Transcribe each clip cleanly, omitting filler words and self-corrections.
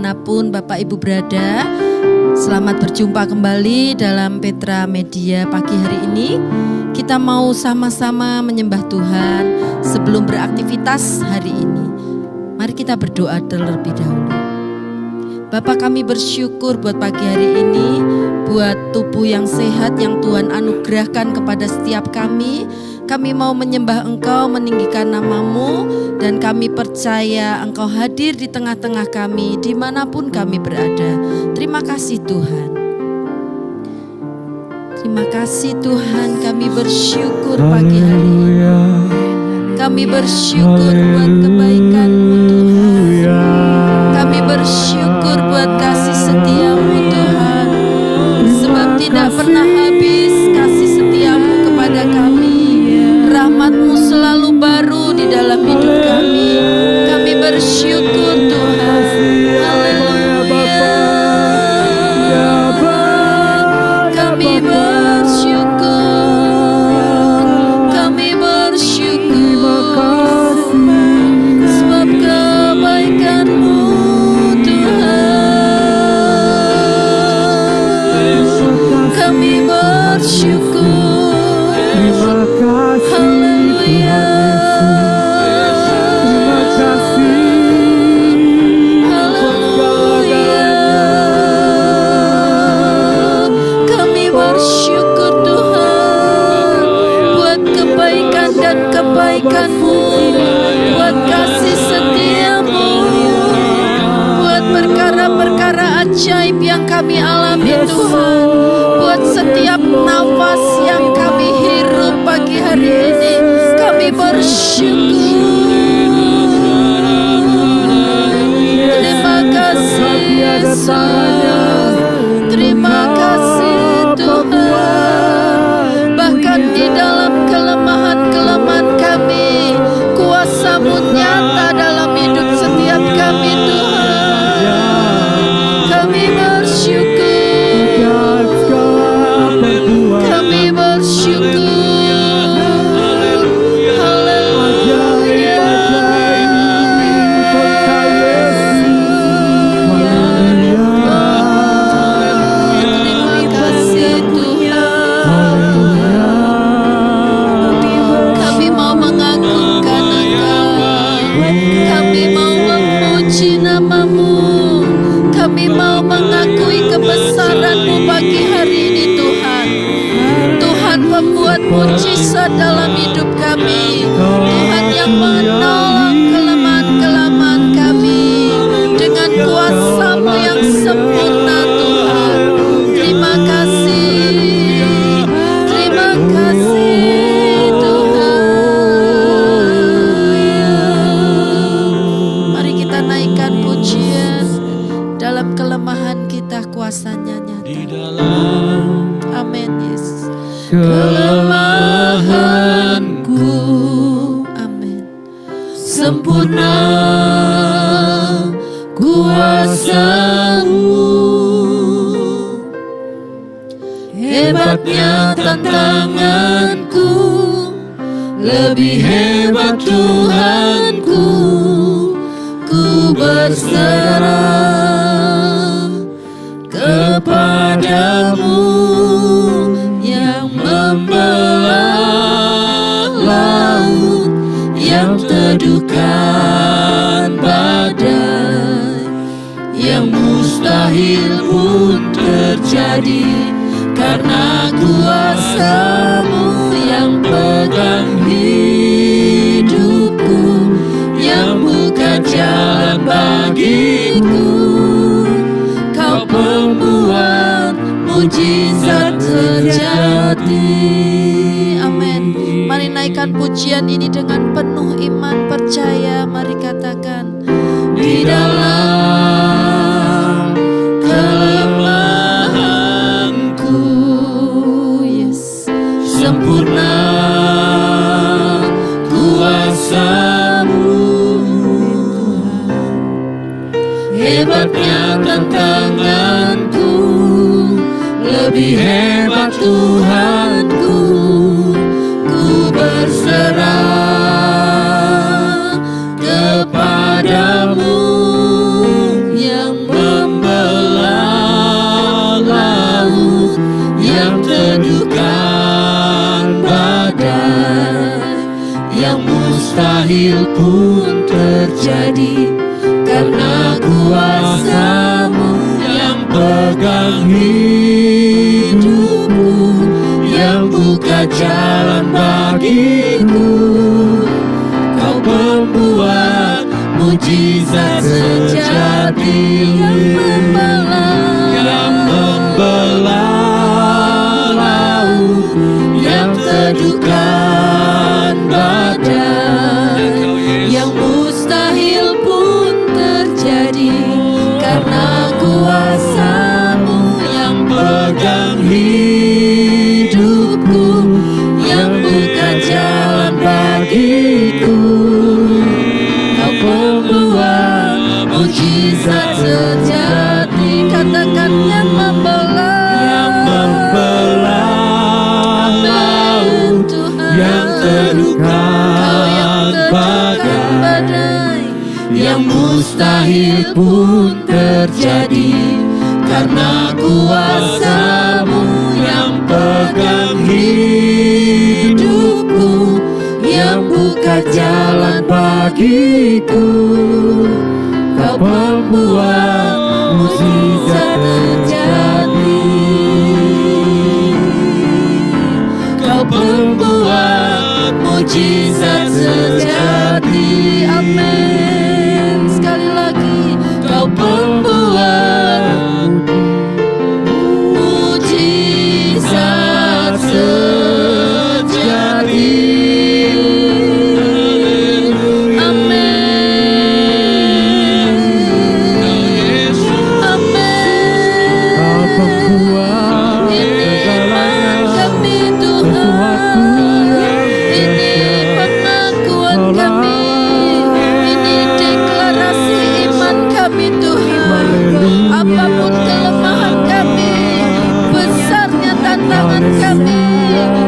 dimanapun Bapak Ibu berada. Selamat berjumpa kembali dalam Petra Media pagi hari ini. Kita mau sama-sama menyembah Tuhan sebelum beraktivitas hari ini. Mari kita berdoa terlebih dahulu. Bapa, kami bersyukur buat pagi hari ini, buat tubuh yang sehat yang Tuhan anugerahkan kepada setiap kami. Kami mau menyembah Engkau, meninggikan nama-Mu, dan kami percaya Engkau hadir di tengah-tengah kami dimanapun kami berada. Terima kasih Tuhan. Terima kasih Tuhan, kami bersyukur pagi hari ini. Kami bersyukur buat kebaikan-Mu Tuhan. Kami bersyukur buat kasih setia-Mu Tuhan. Sebab tidak pernah habis kasih setia-Mu kepada kami. Rahmat-Mu selalu baru di dalam hidup kami. Kami bersyukur Tuhan. Haleluya. Kami bersyukur. Kami bersyukur. Sebab kebaikan-Mu Tuhan. Kami bersyukur. Haleluya. Haleluya. Kami bersyukur Tuhan buat kebaikan dan kebaikan-Mu, buat kasih setia-Mu, buat perkara-perkara ajaib yang kami alami Tuhan, buat setiap nafas yang kami hirup pagi hari ini. Kami bersyukur. Terima kasih Yesus. Terima kasih Tuhan. Bahkan di dalam kelemahan-kelemahan kami, kuasa-Mu nyata dalam hidup setiap kami Tuhan. Kami bersyukur. Kami bersyukur. Kami mau mengakui kebesaran-Mu pagi hari ini Tuhan. Tuhan pembuat mujizat dalam hidup kami. Tuhan yang menolong kelemahan-kelemahan kami dengan kuasa-Mu yang sempurna Tuhan. Terima kasih. Terima kasih Tuhan. Mari kita naikkan pujian. Dalam kelemahan kita kuasa-Nya nyata. Amin Yesus. Kelemahanku, amin, sempurna kuasa-Mu. Hebatnya tantanganku, lebih hebat Tuhanku. Ku berserah kepadamu yang membelah laut, yang teduhkan badai, yang mustahil pun terjadi karena kuasa-Mu yang pegang hidupku, yang buka jalan bagiku. Kau pembuat mujizat terjadi. Amin. Mari naikkan pujian ini dengan penuh iman percaya. Mari katakan, di dalam kelemahanku, yes, sempurna kuasa-Mu. Hebatnya tantanganku, lebih hebat Tuhanku. Ku berserah kepadamu yang mustahil pun terjadi, karena kuasa-Mu yang pegang hidupku, yang buka jalan bagiku. Kau pembuat mujizat sejati, yang membelah laut, yang teduhkan badai, yang mustahil pun terjadi, karena kuasa-Mu yang pegang hidupku, yang buka jalan bagiku. Kau pembuat mujizat sejati, katakan yang membelah laut, yang teduhkan badai, yang mustahil pun terjadi, karena kuasa-Mu yang pegang hidupku, yang buka jalan bagiku. Kau pembuat mujizat terjadi, Kau pembuat mujizat sejati. Amin. Sekali lagi, Kau pembuat mujizat sejati. Apapun kelemahan kami, besarnya tantangan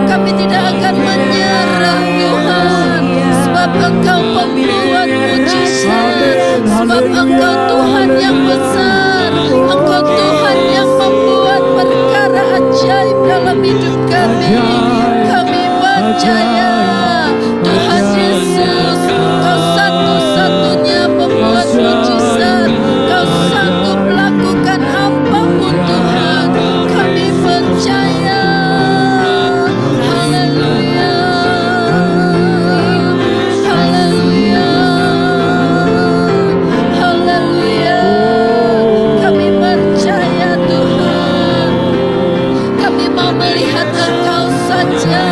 kami tidak akan menyerah Tuhan. Sebab Engkau pembuat mujizat, sebab Engkau Tuhan yang besar, Engkau Tuhan yang membuat perkara ajaib dalam hidup kami. Kami percaya Tuhan Yesus, Kau satu-satunya pembuat mujizat. Kau sanggup lakukan apapun Tuhan. Kami percaya. Haleluya, haleluya, haleluya. Kami percaya Tuhan. Kami mau melihat Engkau saja.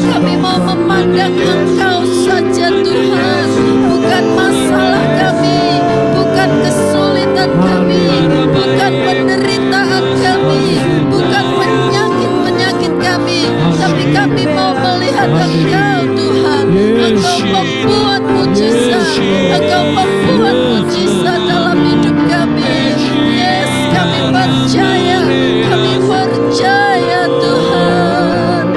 Kami mau memandang Engkau saja Tuhan. Bukan masalah kami, bukan kesulitan kami, bukan penderitaan kami, bukan penyakit-penyakit kami, tapi kami mau melihat Engkau Tuhan. Engkau membuat mujizat, Engkau membuat mujizat dalam hidup kami. Yes, kami percaya Tuhan.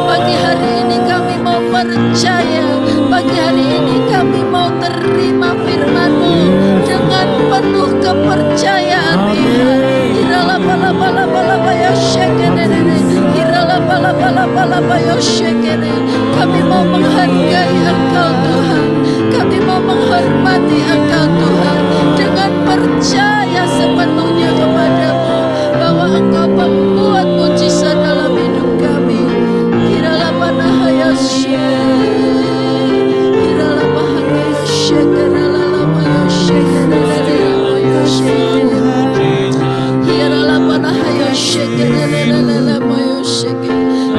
Pagi hari ini kami mau percaya, pagi hari ini kami mau terima firman-Mu dengan penuh kepercayaan Tuhan. Kami mau menghargai Engkau Tuhan, kami mau menghormati Engkau Tuhan, dengan percaya sepenuhnya kepadamu bahwa Engkau membuat mujizat dalam hidup kami.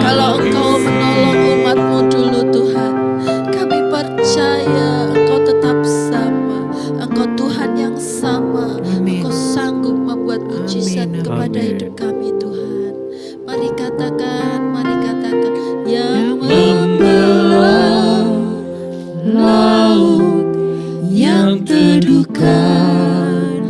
Kalau Engkau menolong umat-Mu dulu Tuhan, kami percaya Engkau tetap sama. Engkau Tuhan yang sama. Engkau sanggup membuat mujizat kepada hidup kami Tuhan. Mari katakan, yang membelah laut, yang teduhkan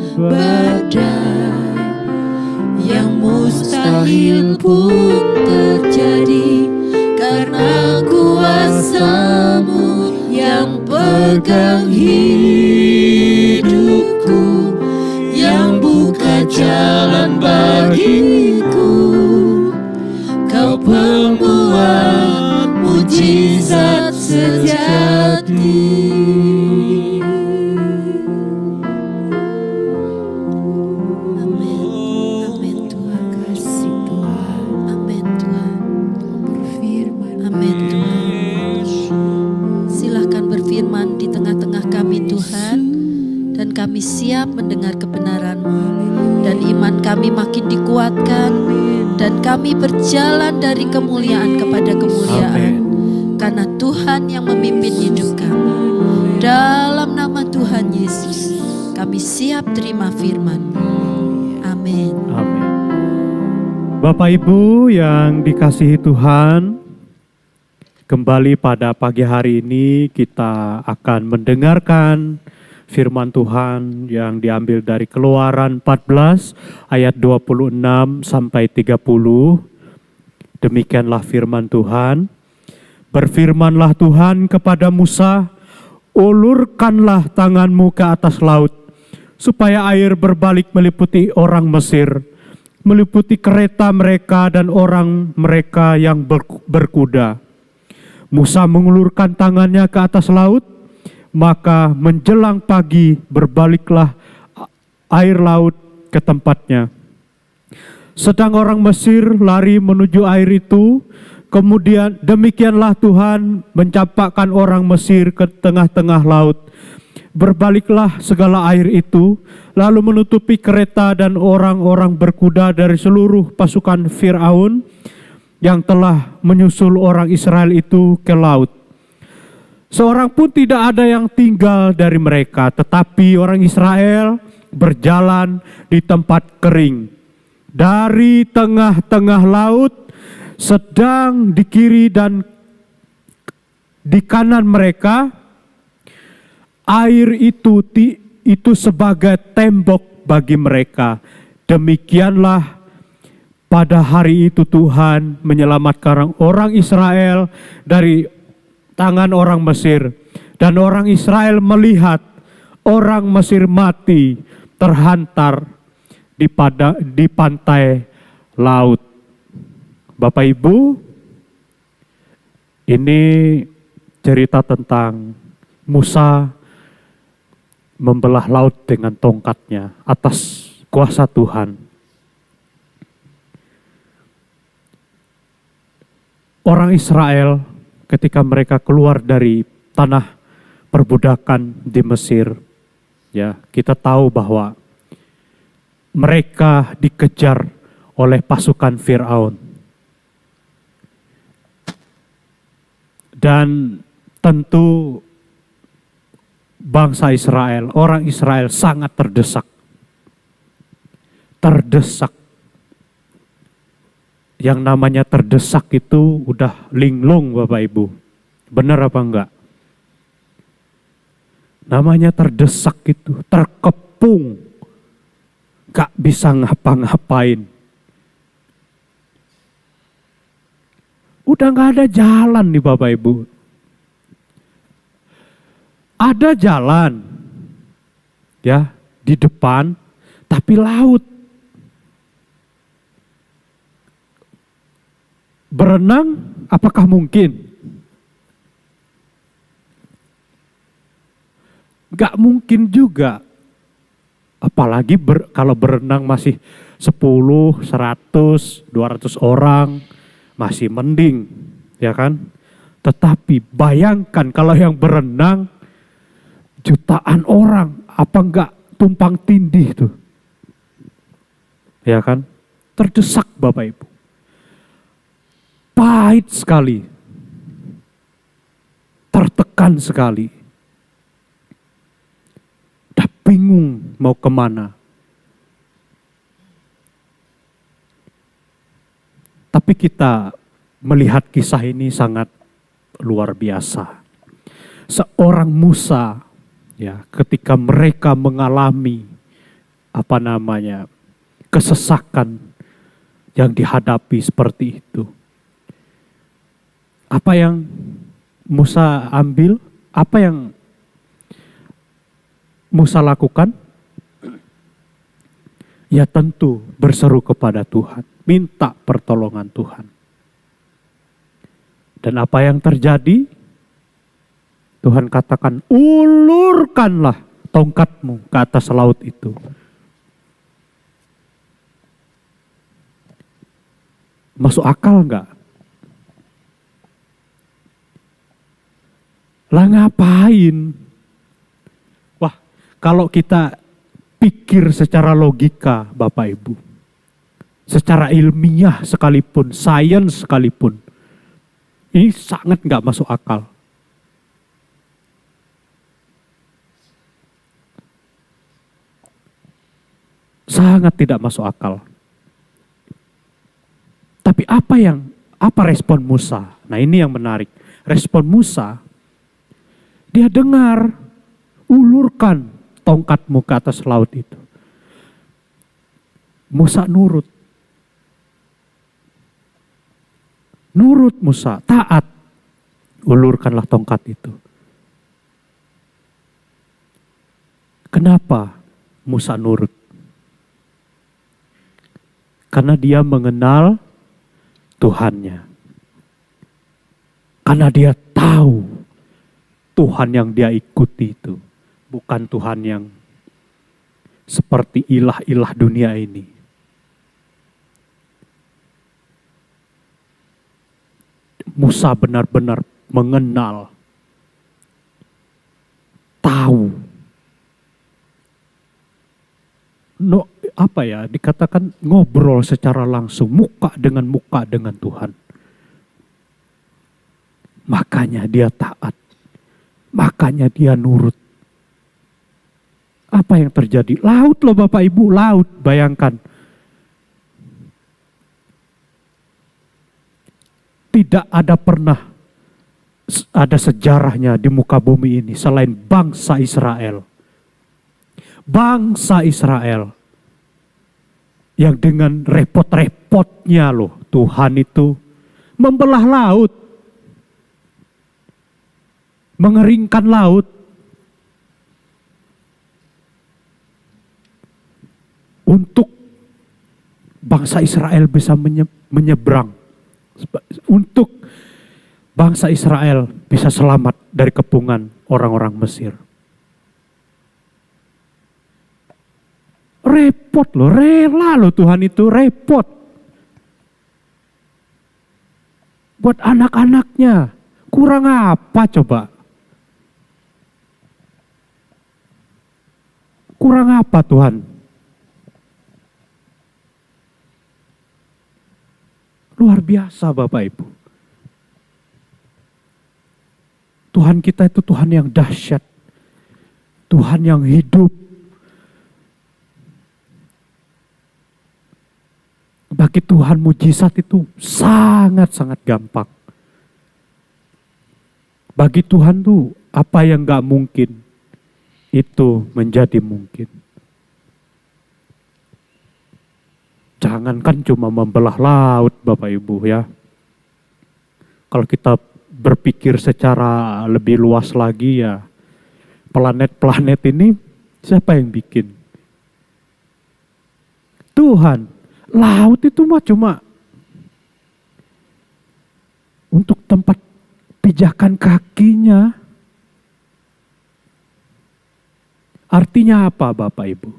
kami siap mendengar kebenaran-Mu, dan iman kami makin dikuatkan, dan kami berjalan dari kemuliaan kepada kemuliaan, karena Tuhan yang memimpin hidup kami. Dalam nama Tuhan Yesus, kami siap terima firman-Mu. Amin. Amin. Bapak Ibu yang dikasihi Tuhan, kembali pada pagi hari ini kita akan mendengarkan firman Tuhan yang diambil dari Keluaran 14 ayat 26 sampai 30. Demikianlah firman Tuhan. Berfirmanlah Tuhan kepada Musa, ulurkanlah tanganmu ke atas laut, supaya air berbalik meliputi orang Mesir, meliputi kereta mereka dan orang mereka yang berkuda. Musa mengulurkan tangannya ke atas laut, maka menjelang pagi berbaliklah air laut ke tempatnya. Sedang orang Mesir lari menuju air itu, kemudian demikianlah Tuhan mencampakkan orang Mesir ke tengah-tengah laut. Berbaliklah segala air itu, lalu menutupi kereta dan orang-orang berkuda dari seluruh pasukan Fir'aun yang telah menyusul orang Israel itu ke laut. Seorang pun tidak ada yang tinggal dari mereka, tetapi orang Israel berjalan di tempat kering. Dari tengah-tengah laut, sedang di kiri dan di kanan mereka, air itu sebagai tembok bagi mereka. Demikianlah pada hari itu Tuhan menyelamatkan orang Israel dari tangan orang Mesir. Dan orang Israel melihat orang Mesir mati terhantar di pantai laut. Bapak Ibu, ini cerita tentang Musa membelah laut dengan tongkatnya atas kuasa Tuhan. Orang Israel ketika mereka keluar dari tanah perbudakan di Mesir, ya, kita tahu bahwa mereka dikejar oleh pasukan Fir'aun. Dan tentu bangsa Israel, orang Israel sangat terdesak. Terdesak. Yang namanya terdesak itu udah linglung Bapak Ibu. Benar apa enggak? Namanya terdesak itu, terkepung. Gak bisa ngapa-ngapain. Udah gak ada jalan nih Bapak Ibu. Ada jalan, ya, di depan, tapi laut. Berenang, apakah mungkin? Gak mungkin juga. Apalagi kalau berenang masih 10, 100, 200 orang, masih mending, ya kan? Tetapi bayangkan kalau yang berenang jutaan orang, apa enggak tumpang tindih tuh? Ya kan? Terdesak Bapak Ibu. Pahit sekali. Tertekan sekali. Udah bingung mau kemana. Tapi kita melihat kisah ini sangat luar biasa. Seorang Musa, ya, ketika mereka mengalami kesesakan yang dihadapi seperti itu. Apa yang Musa ambil? Apa yang Musa lakukan? Ya tentu berseru kepada Tuhan, minta pertolongan Tuhan. Dan apa yang terjadi? Tuhan katakan, ulurkanlah tongkatmu ke atas laut itu. Masuk akal enggak? Lah ngapain? Wah, kalau kita pikir secara logika Bapak Ibu, secara ilmiah sekalipun, sains sekalipun, ini sangat nggak masuk akal. Sangat tidak masuk akal. Tapi apa respon Musa? Nah ini yang menarik. Respon Musa, dia dengar, ulurkan tongkatmu ke atas laut itu. Musa nurut. Nurut Musa, taat. Ulurkanlah tongkat itu. Kenapa Musa nurut? Karena dia mengenal Tuhannya. Karena dia tahu Tuhan yang dia ikuti itu bukan Tuhan yang seperti ilah-ilah dunia ini. Musa benar-benar mengenal, tahu. Dikatakan ngobrol secara langsung, muka dengan Tuhan. Makanya dia taat. Makanya dia nurut. Apa yang terjadi? Laut loh Bapak Ibu, laut. Bayangkan. Tidak ada pernah ada sejarahnya di muka bumi ini selain bangsa Israel. Bangsa Israel yang dengan repot-repotnya loh Tuhan itu membelah laut, mengeringkan laut untuk bangsa Israel bisa menyeberang, untuk bangsa Israel bisa selamat dari kepungan orang-orang Mesir. Repot loh, rela loh Tuhan itu, repot. Buat anak-anaknya, kurang apa coba? Kurang apa Tuhan? Luar biasa Bapak Ibu. Tuhan kita itu Tuhan yang dahsyat. Tuhan yang hidup. Bagi Tuhan mujizat itu sangat-sangat gampang. Bagi Tuhan tuh apa yang gak mungkin itu menjadi mungkin. Jangankan cuma membelah laut Bapak Ibu ya. Kalau kita berpikir secara lebih luas lagi ya, planet-planet ini siapa yang bikin? Tuhan. Laut itu mah cuma untuk tempat pijakan kakinya. Artinya apa Bapak Ibu?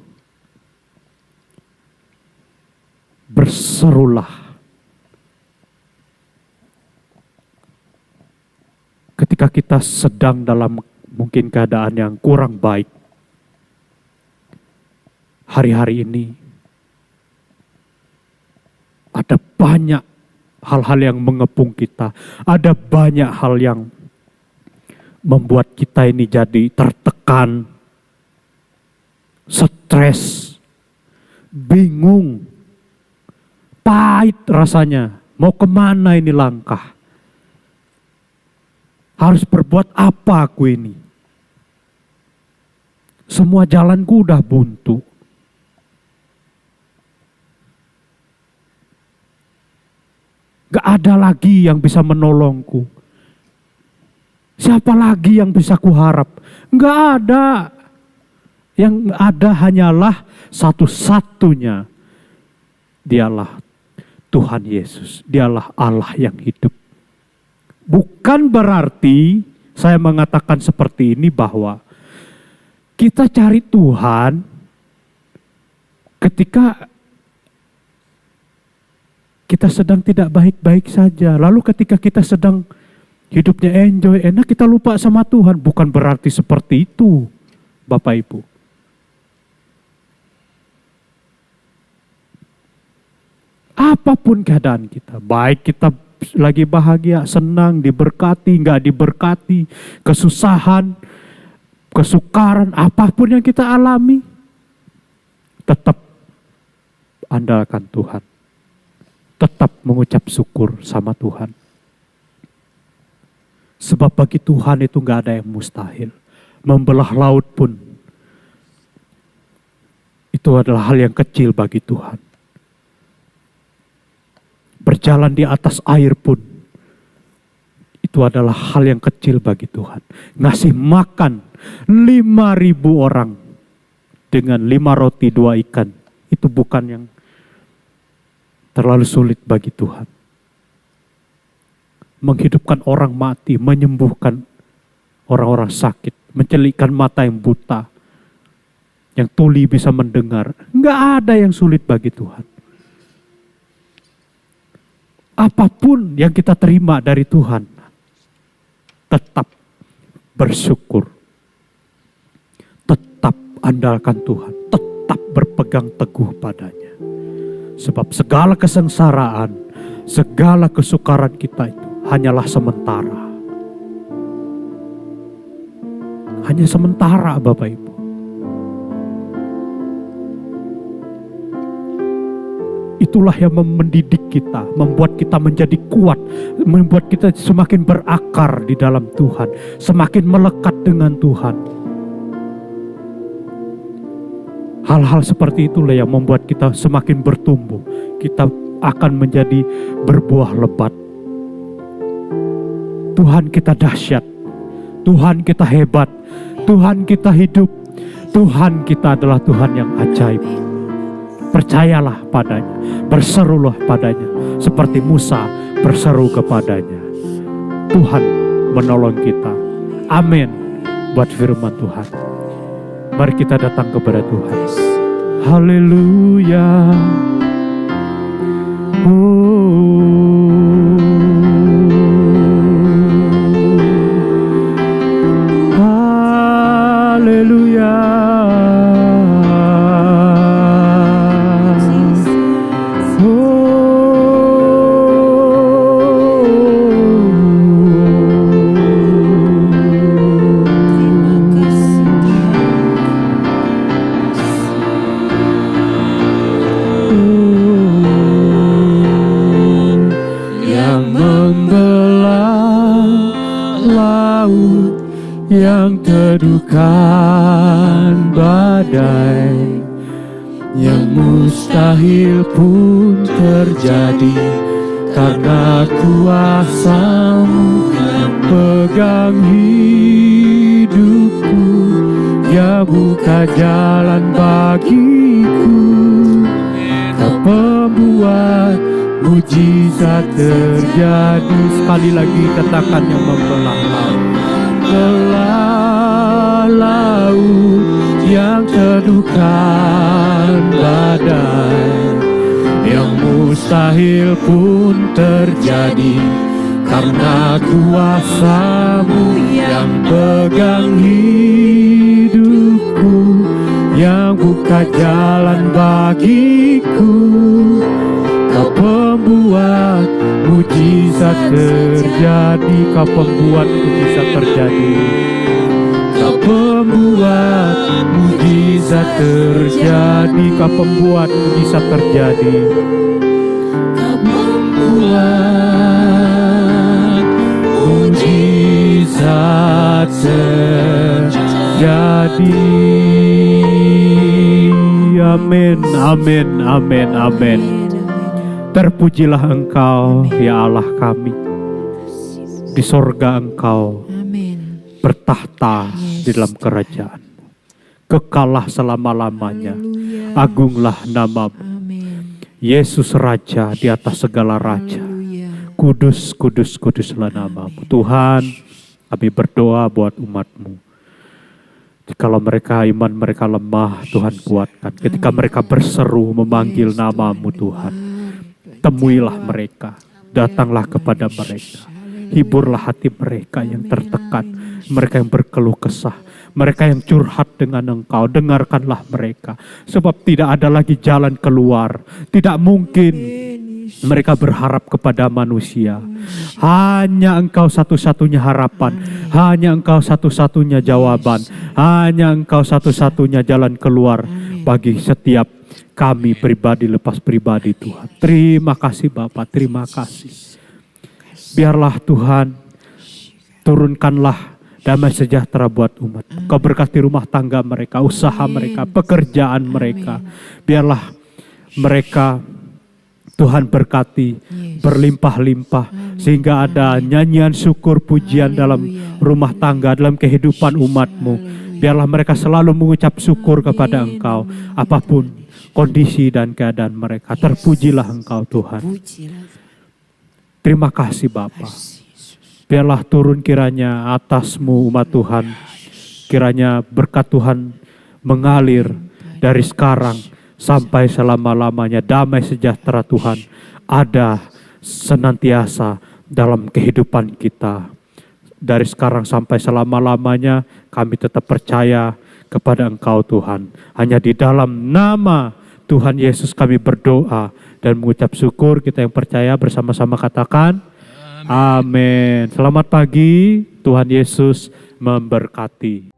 Berserulah. Ketika kita sedang dalam mungkin keadaan yang kurang baik. Hari-hari ini ada banyak hal-hal yang mengepung kita. Ada banyak hal yang membuat kita ini jadi tertekan, stres, bingung, pahit rasanya. Mau kemana ini langkah? Harus berbuat apa aku ini? Semua jalanku udah buntu. Gak ada lagi yang bisa menolongku. Siapa lagi yang bisa kuharap? Gak ada. Yang ada hanyalah satu-satunya. Dialah Tuhan Yesus. Dialah Allah yang hidup. Bukan berarti saya mengatakan seperti ini bahwa kita cari Tuhan ketika kita sedang tidak baik-baik saja. Lalu ketika kita sedang hidupnya enjoy, enak, kita lupa sama Tuhan. Bukan berarti seperti itu, Bapak Ibu. Apapun keadaan kita, baik kita lagi bahagia, senang, diberkati, nggak diberkati, kesusahan, kesukaran, apapun yang kita alami, tetap andalkan Tuhan. Tetap mengucap syukur sama Tuhan. Sebab bagi Tuhan itu nggak ada yang mustahil. Membelah laut pun, itu adalah hal yang kecil bagi Tuhan. Berjalan di atas air pun, itu adalah hal yang kecil bagi Tuhan. Ngasih makan 5.000 orang dengan 5 roti 2 ikan, itu bukan yang terlalu sulit bagi Tuhan. Menghidupkan orang mati, menyembuhkan orang-orang sakit, mencelikkan mata yang buta, yang tuli bisa mendengar, nggak ada yang sulit bagi Tuhan. Apapun yang kita terima dari Tuhan, tetap bersyukur. Tetap andalkan Tuhan. Tetap berpegang teguh padanya. Sebab segala kesengsaraan, segala kesukaran kita itu hanyalah sementara. Hanya sementara, Bapak Ibu. Itulah yang mendidik kita, membuat kita menjadi kuat, membuat kita semakin berakar di dalam Tuhan, semakin melekat dengan Tuhan. Hal-hal seperti itulah yang membuat kita semakin bertumbuh. Kita akan menjadi berbuah lebat. Tuhan kita dahsyat, Tuhan kita hebat, Tuhan kita hidup, Tuhan kita adalah Tuhan yang ajaib. Percayalah padanya, berserulah padanya, seperti Musa berseru kepadanya. Tuhan menolong kita. Amin. Buat firman Tuhan. Mari kita datang kepada Tuhan. Haleluya. Haleluya. Yang teduhkan badai, yang mustahil pun terjadi karena kuasa-Mu yang pegang hidupku, yang buka jalan bagiku. Kau pembuat mujizat terjadi. Sekali lagi katakan, yang membelah laut, yang teduhkan badai, yang mustahil pun terjadi karena kuasa-Mu yang pegang hidupku, yang buka jalan bagiku. Kau pembuat mujizat terjadi, Kau pembuat mujizat terjadi. Kau pembuat mujizat terjadi, Kau pembuat mujizat terjadi. Kau pembuat mujizat terjadi. Amin, amin, amin, amin. Terpujilah Engkau, ya Allah kami. Di sorga Engkau bertahta di dalam kerajaan. Kekalah selama-lamanya. Agunglah nama-Mu. Yesus Raja di atas segala raja. Kudus, kudus, kuduslah nama-Mu. Tuhan, kami berdoa buat umat-Mu. Jikalau mereka iman mereka lemah, Tuhan kuatkan. Ketika mereka berseru memanggil nama-Mu Tuhan, temuilah mereka, datanglah kepada mereka. Hiburlah hati mereka yang tertekan, mereka yang berkeluh kesah, mereka yang curhat dengan Engkau. Dengarkanlah mereka, sebab tidak ada lagi jalan keluar. Tidak mungkin Mereka berharap kepada manusia. Hanya Engkau satu-satunya harapan. Hanya Engkau satu-satunya jawaban. Hanya Engkau satu-satunya jalan keluar bagi setiap kami pribadi lepas pribadi Tuhan. Terima kasih Bapa, terima kasih. Biarlah Tuhan, turunkanlah damai sejahtera buat umat. Kau berkati rumah tangga mereka, usaha mereka, pekerjaan mereka. Biarlah mereka Tuhan berkati berlimpah-limpah sehingga ada nyanyian syukur pujian dalam rumah tangga, dalam kehidupan umat-Mu. Biarlah mereka selalu mengucap syukur kepada Engkau apapun kondisi dan keadaan mereka. Terpujilah Engkau Tuhan. Terima kasih Bapa. Biarlah turun kiranya atas-Mu umat Tuhan. Kiranya berkat Tuhan mengalir dari sekarang sampai selama-lamanya. Damai sejahtera Tuhan ada senantiasa dalam kehidupan kita. Dari sekarang sampai selama-lamanya kami tetap percaya kepada Engkau Tuhan. Hanya di dalam nama Tuhan Yesus kami berdoa dan mengucap syukur. Kita yang percaya bersama-sama katakan amin. Selamat pagi, Tuhan Yesus memberkati.